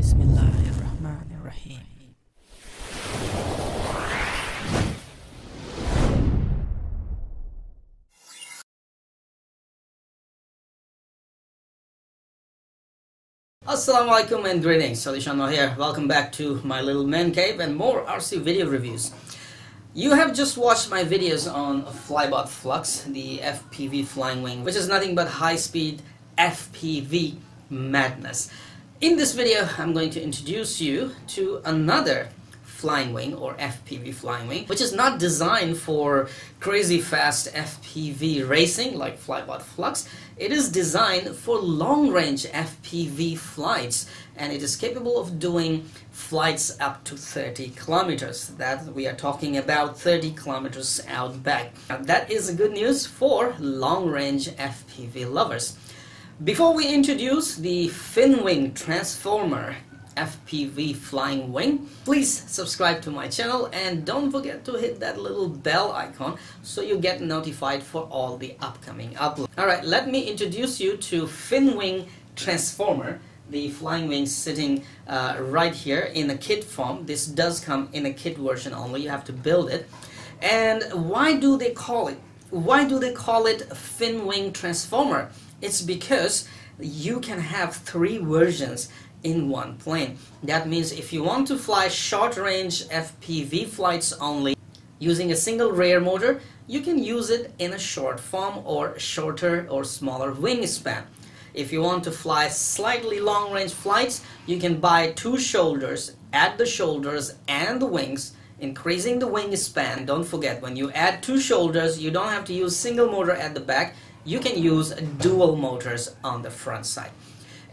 Bismillahirrahmanirrahim. Assalamualaikum and greetings. AliShanMao here. Welcome back to my little man cave and more RC video reviews. You have just watched my videos on Flybot Flux, the FPV flying wing, which is nothing but high-speed FPV madness. In this video, I'm going to introduce you to another flying wing or FPV flying wing, which is not designed for crazy fast FPV racing like Flybot Flux. It is designed for long-range FPV flights, and it is capable of doing flights up to 30 kilometers. That we are talking about 30 kilometers out back. Now, that is good news for long-range FPV lovers. Before we introduce the FinWing Transformer FPV flying wing, please subscribe to my channel and don't forget to hit that little bell icon so you get notified for all the upcoming uploads. Alright, let me introduce you to FinWing Transformer, the flying wing sitting right here in a kit form. This does come in a kit version only, you have to build it. And why do they call it FinWing Transformer? It's because you can have 3 versions in one plane. That means if you want to fly short-range FPV flights only using a single rear motor, you can use it in a short form or shorter or smaller wingspan. If you want to fly slightly long-range flights, you can buy 2 shoulders, add the shoulders and the wings, increasing the wingspan. Don't forget, when you add 2 shoulders, you don't have to use single motor at the back. You can use dual motors on the front side.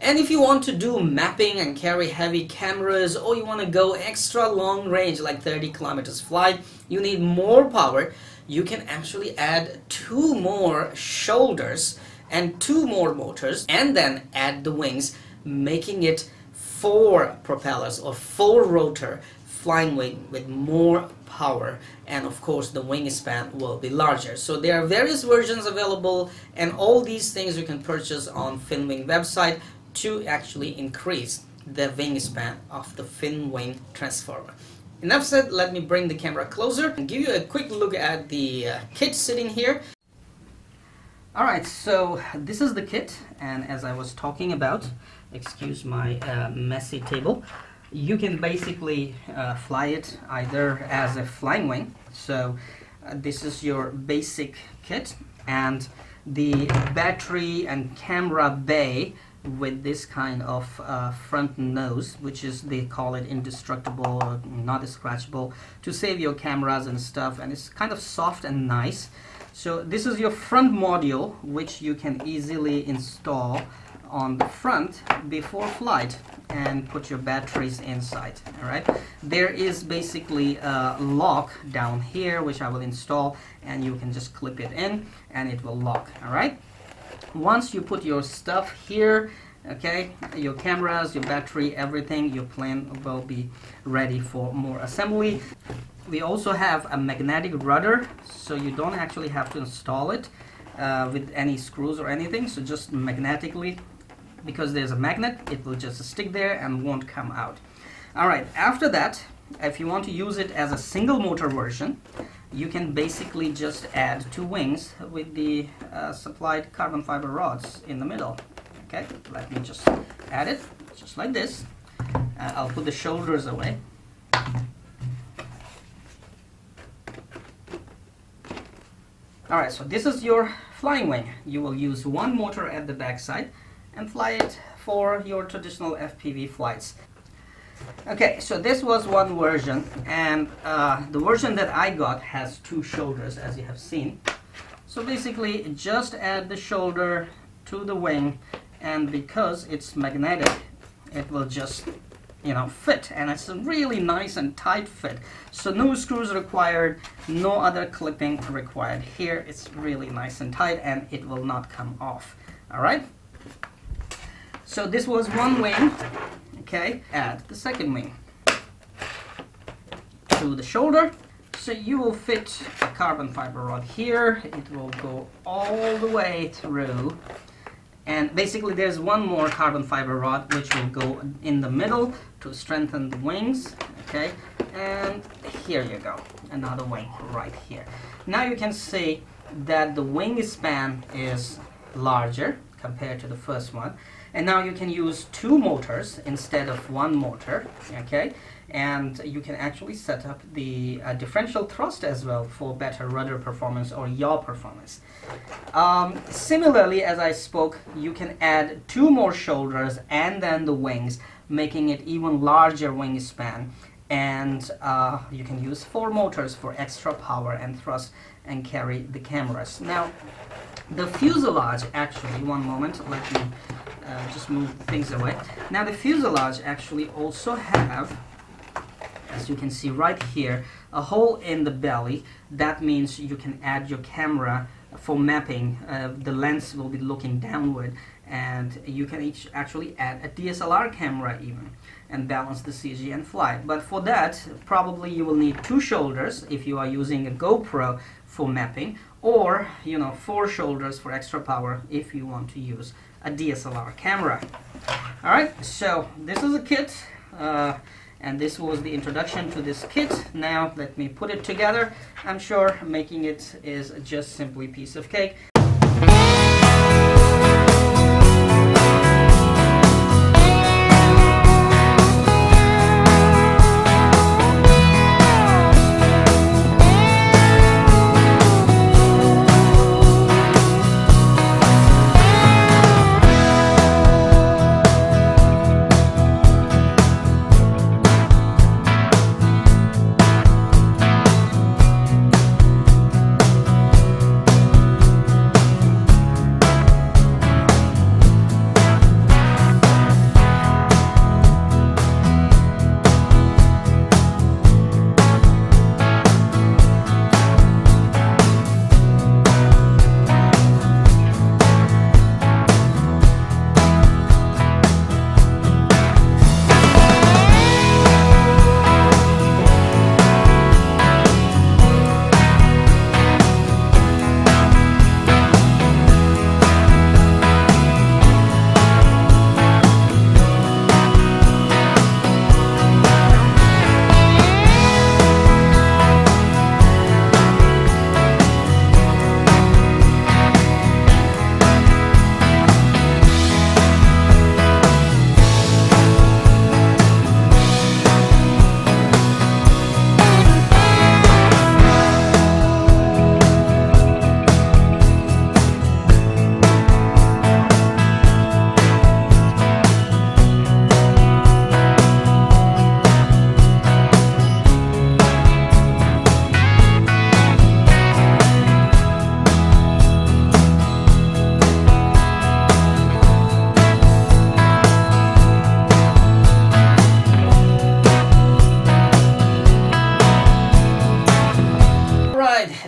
And if you want to do mapping and carry heavy cameras, or you want to go extra long range like 30 kilometers flight, you need more power, you can actually add 2 more shoulders and 2 more motors and then add the wings, making it 4 propellers or 4 rotor flying wing with more power, and of course the wingspan will be larger. So there are various versions available, and all these things you can purchase on FinWing website to actually increase the wingspan of the FinWing Transformer. Enough said, let me bring the camera closer and give you a quick look at the kit sitting here. Alright, so this is the kit, and as I was talking about, excuse my messy table, you can basically fly it either as a flying wing. So this is your basic kit, and the battery and camera bay with this kind of front nose, which is, they call it indestructible or not scratchable, to save your cameras and stuff, and it's kind of soft and nice. So this is your front module, which you can easily install on the front before flight and put your batteries inside. Alright, there is basically a lock down here which I will install, and you can just clip it in and it will lock. Alright, once you put your stuff here, okay, your cameras, your battery, everything, your plane will be ready for more assembly. We also have a magnetic rudder, so you don't actually have to install it with any screws or anything, so just magnetically, because there's a magnet, it will just stick there and won't come out. Alright, after that, if you want to use it as a single motor version, you can basically just add 2 wings with the supplied carbon fiber rods in the middle. Okay, let me just add it just like this. I'll put the shoulders away. Alright, so this is your flying wing. You will use 1 motor at the back side and fly it for your traditional FPV flights. Okay, so this was one version, and the version that I got has 2 shoulders, as you have seen. So basically just add the shoulder to the wing, and because it's magnetic, it will just, you know, fit, and it's a really nice and tight fit. So no screws required, no other clipping required. Here it's really nice and tight and it will not come off. Alright, so this was one wing. Okay, add the second wing to the shoulder. So you will fit a carbon fiber rod here. It will go all the way through, And basically there's one more carbon fiber rod which will go in the middle to strengthen the wings. Okay, and here you go, another wing right here. Now you can see that the wingspan is larger compared to the first one, and now you can use two motors instead of one motor. Okay, and you can actually set up the differential thrust as well for better rudder performance or yaw performance. Similarly, as I spoke, you can add two more shoulders and then the wings, making it even larger wingspan, and you can use four motors for extra power and thrust and carry the cameras. Now the fuselage actually, one moment, let me just move things away. Now the fuselage actually also have, as you can see right here, a hole in the belly. That means you can add your camera for mapping. The lens will be looking downward, and you can actually add a DSLR camera even and balance the CG and fly. But for that, probably you will need two shoulders if you are using a GoPro for mapping, or four shoulders for extra power if you want to use a DSLR camera. Alright, so this is a kit, and this was the introduction to this kit. Now let me put it together. I'm sure making it is just simply a piece of cake.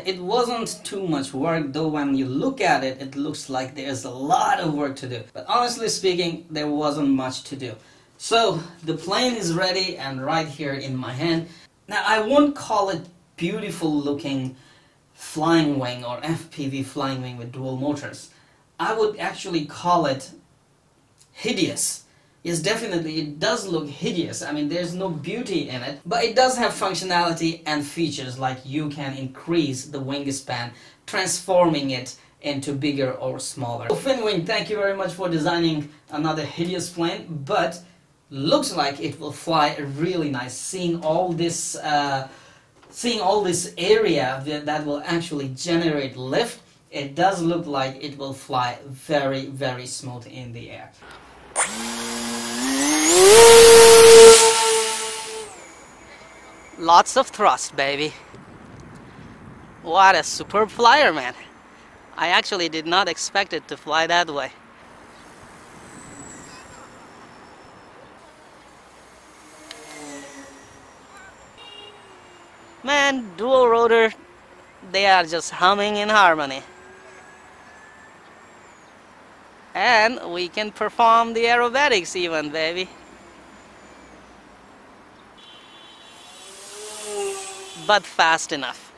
It wasn't too much work, though when you look at it, it looks like there's a lot of work to do. But honestly speaking, there wasn't much to do. So the plane is ready and right here in my hand. Now I won't call it beautiful looking flying wing or FPV flying wing with dual motors. I would actually call it hideous. Yes, definitely, it does look hideous. I mean, there's no beauty in it, but it does have functionality and features like you can increase the wingspan, transforming it into bigger or smaller. So FinWing, thank you very much for designing another hideous plane, but looks like it will fly really nice. Seeing all this area that will actually generate lift, it does look like it will fly very, very smooth in the air. Lots of thrust, baby. What a superb flyer, man. I actually did not expect it to fly that way. Man, dual rotor, they are just humming in harmony. And we can perform the aerobatics even, baby. But fast enough.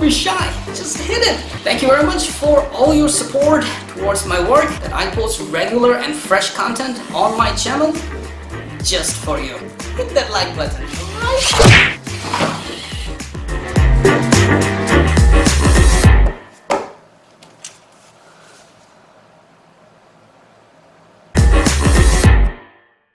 be shy. Just hit it. Thank you very much for all your support towards my work, that I post regular and fresh content on my channel just for you. Hit that like button.